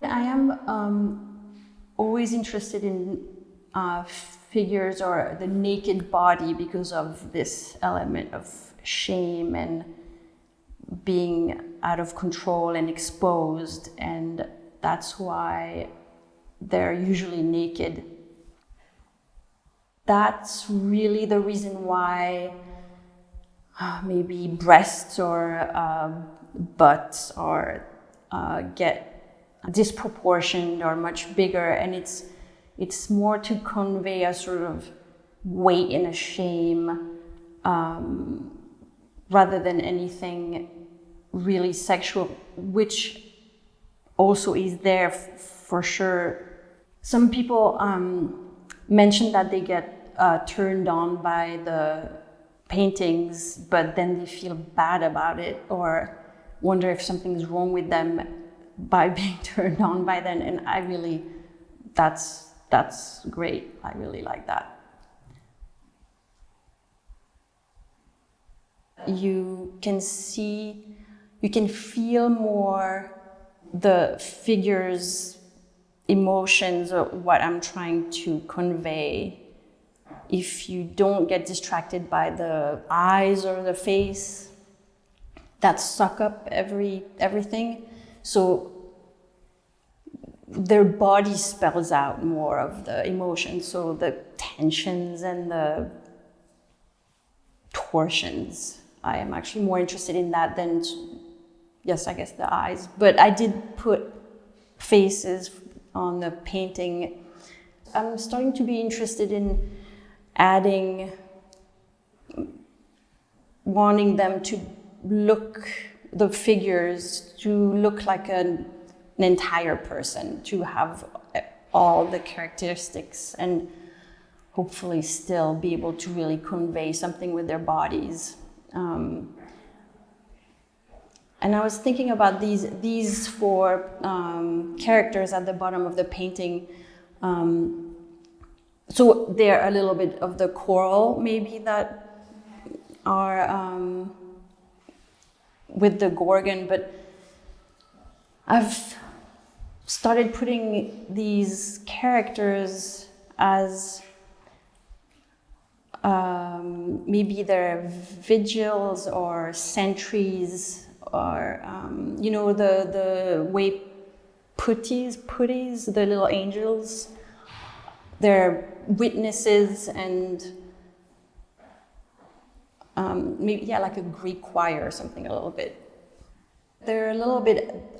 I am always interested in figures or the naked body because of this element of shame and being out of control and exposed, and that's why they're usually naked. That's really the reason why maybe breasts or butts or get disproportioned or much bigger, and it's more to convey a sort of weight and a shame rather than anything really sexual, which also is there for sure. Some people mention that they get turned on by the paintings, but then they feel bad about it or wonder if something's wrong with them by being turned on by them. And I really, that's great. I really like that. You can feel more the figure's emotions or what I'm trying to convey if you don't get distracted by the eyes or the face that suck up everything. So their body spells out more of the emotions, so the tensions and the torsions. I am actually more interested in that than, yes, I guess the eyes. But I did put faces on the painting. I'm starting to be interested in adding, wanting them to look, the figures to look like an entire person, to have all the characteristics and hopefully still be able to really convey something with their bodies. And I was thinking about these four characters at the bottom of the painting. So they're a little bit of the coral, maybe, that are with the Gorgon, but I've started putting these characters as maybe they're vigils or sentries, or the way putties, the little angels, they're witnesses, and maybe like a Greek choir or something a little bit. They're a little bit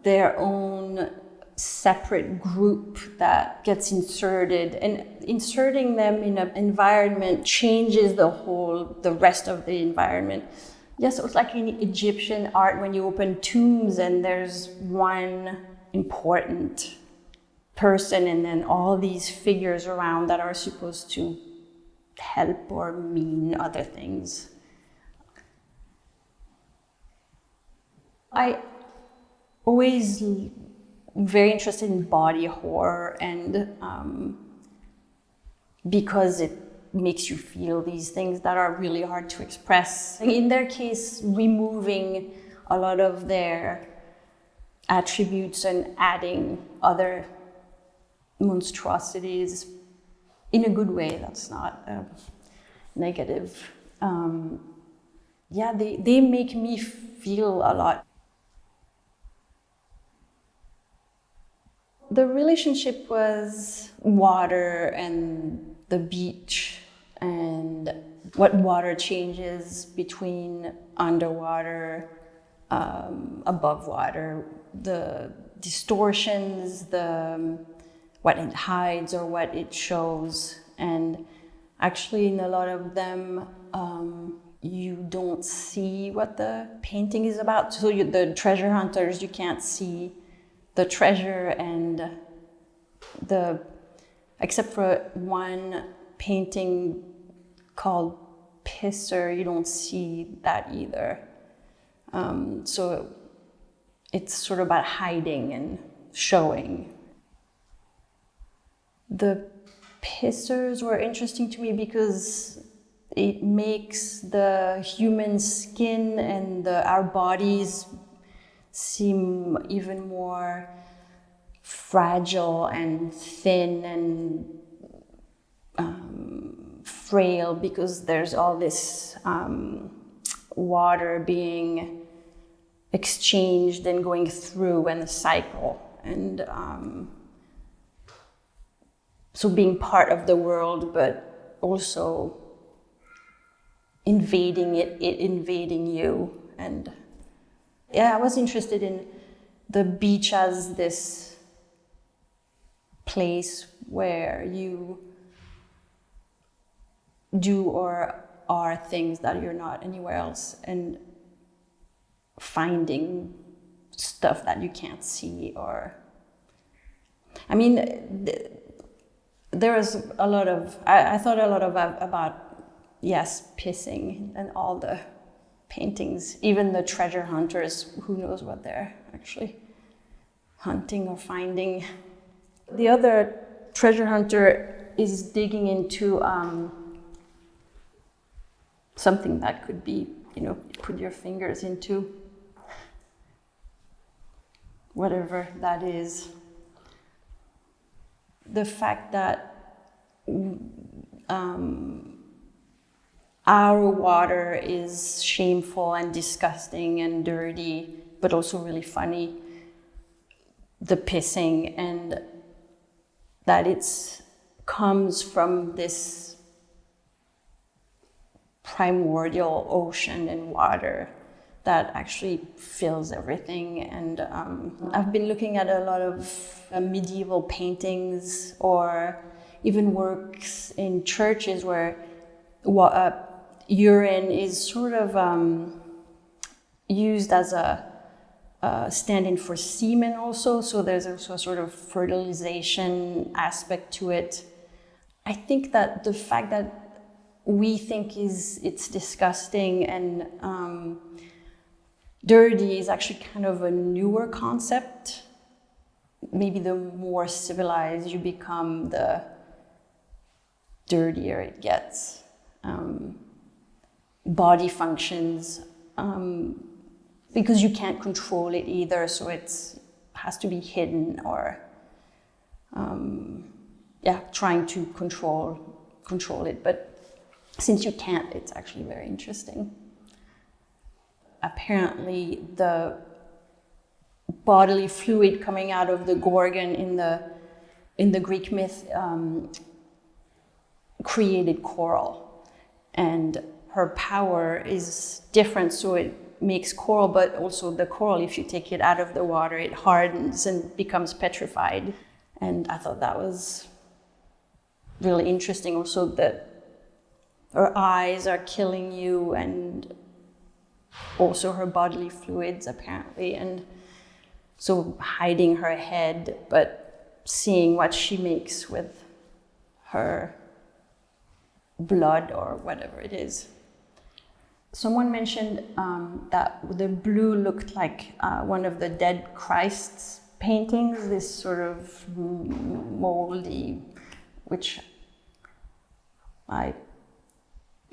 their own separate group that gets inserted, and inserting them in an environment changes the rest of the environment. Yes, it was like in Egyptian art when you open tombs and there's one important person and then all these figures around that are supposed to help or mean other things. I always very interested in body horror, and because it makes you feel these things that are really hard to express. In their case, removing a lot of their attributes and adding other monstrosities in a good way. That's not negative. They make me feel a lot. The relationship was water and the beach, and what water changes between underwater, above water, the distortions, what it hides or what it shows. And actually in a lot of them, you don't see what the painting is about. So the treasure hunters, you can't see the treasure, and except for one painting called Pisser, you don't see that either. So it's sort of about hiding and showing. The Pissers were interesting to me because it makes the human skin and our bodies seem even more fragile and thin and frail, because there's all this water being exchanged and going through and the cycle, and so being part of the world, but also invading it invading you. And yeah, I was interested in the beach as this place where you do or are things that you're not anywhere else, and finding stuff that you can't see. Or, I mean, there was a lot of, I thought a lot about, yes, pissing and all the paintings, even the treasure hunters, who knows what they're actually hunting or finding. The other treasure hunter is digging into something that could be, put your fingers into, whatever that is. The fact that our water is shameful and disgusting and dirty, but also really funny. The pissing, and that it's comes from this primordial ocean and water that actually fills everything. And I've been looking at a lot of medieval paintings, or even works in churches where urine is sort of used as a stand-in for semen also. So there's also a sort of fertilization aspect to it. I think that the fact that we think it's disgusting and dirty is actually kind of a newer concept. Maybe the more civilized you become, the dirtier it gets. Body functions, because you can't control it either, so it has to be hidden, or trying to control it. But since you can't, it's actually very interesting. Apparently, the bodily fluid coming out of the Gorgon in the Greek myth created coral, and her power is different, so it makes coral, but also the coral, if you take it out of the water, it hardens and becomes petrified. And I thought that was really interesting. Also, that her eyes are killing you, and also her bodily fluids, apparently, and so hiding her head, but seeing what she makes with her blood or whatever it is. Someone mentioned that the blue looked like one of the Dead Christ's paintings, this sort of moldy, which I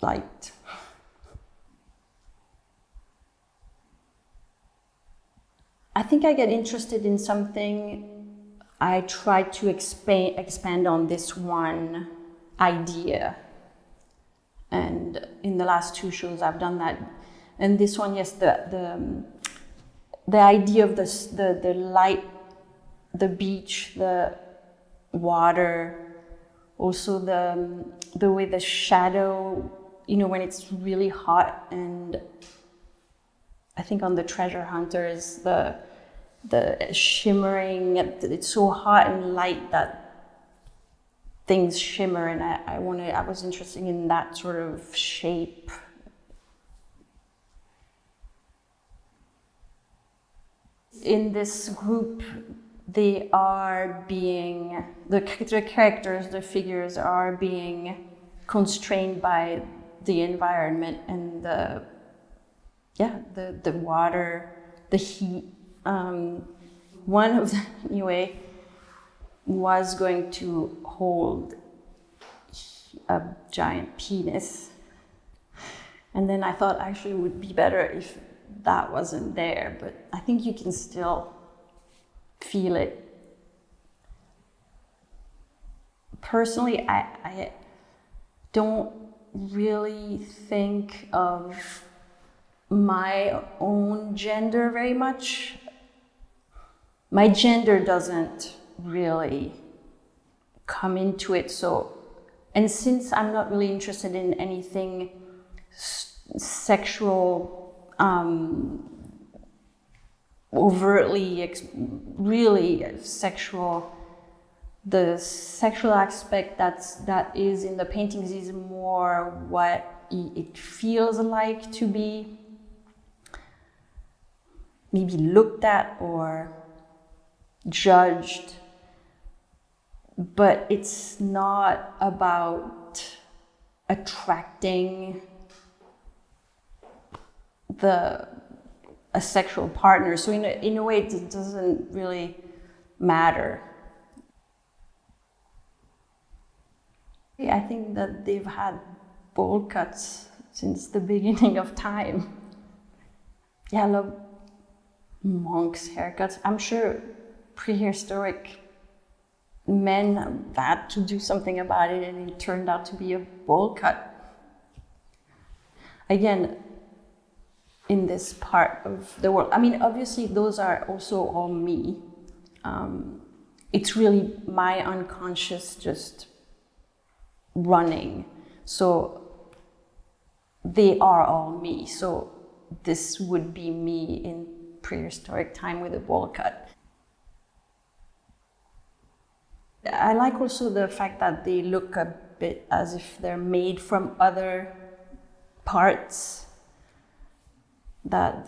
liked. I think I get interested in something, I try to expand on this one idea. And in the last two shows I've done that. And this one, yes, the idea of the light, the beach, the water, also the way the shadow, when it's really hot, and I think on the treasure hunters, the shimmering, it's so hot and light that things shimmer, and I was interested in that sort of shape. In this group, the characters, the figures are being constrained by the environment and the water, the heat. One of them, anyway, was going to hold a giant penis. And then I thought actually it would be better if that wasn't there, but I think you can still feel it. Personally, I don't really think of my own gender very much. My gender doesn't really come into it. So, and since I'm not really interested in anything sexual, overtly, really sexual, the sexual aspect that is in the paintings is more what it feels like to be maybe looked at or judged, but it's not about attracting a sexual partner. So in a way it doesn't really matter. I think that they've had bowl cuts since the beginning of time. Yeah, I love monks' haircuts. I'm sure prehistoric men had to do something about it, and it turned out to be a bowl cut. Again, in this part of the world, I mean, obviously those are also all me. It's really my unconscious just running. So they are all me. So this would be me in prehistoric time with a bowl cut. I like also the fact that they look a bit as if they're made from other parts, that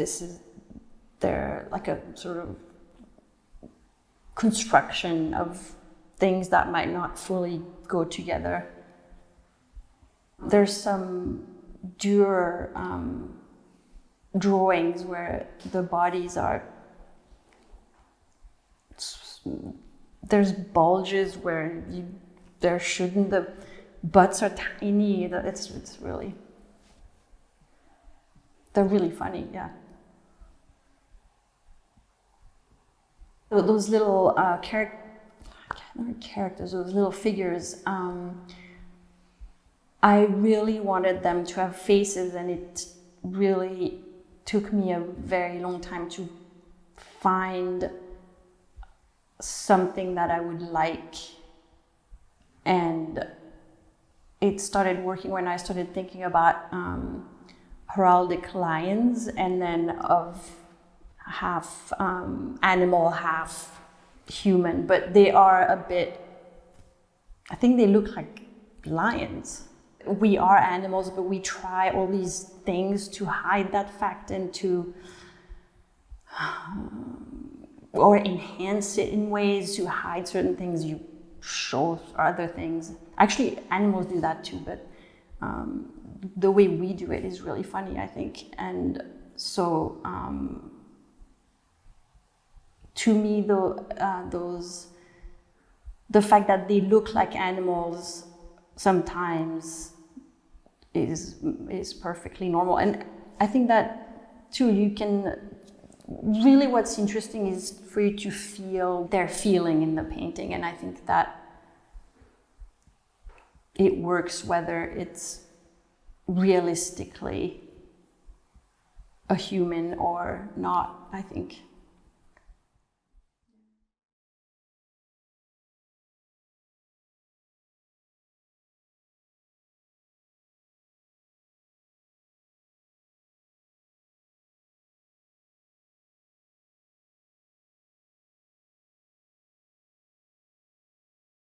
they're like a sort of construction of things that might not fully go together. There's some Dürer drawings where the bodies are, there's bulges where there shouldn't, the butts are tiny. It's really, they're really funny, yeah. Those little characters, those little figures, I really wanted them to have faces, and it really took me a very long time to find something that I would like. And it started working when I started thinking about heraldic lions, and then of half animal, half human, but they are a bit, I think they look like lions. We are animals, but we try all these things to hide that fact and to or enhance it in ways to hide certain things, you show other things. Actually, animals do that too, but the way we do it is really funny, I think. And so to me, the fact that they look like animals sometimes is perfectly normal. And I think that too, you can really, what's interesting is for you to feel their feeling in the painting. And I think that it works whether it's realistically a human or not, I think.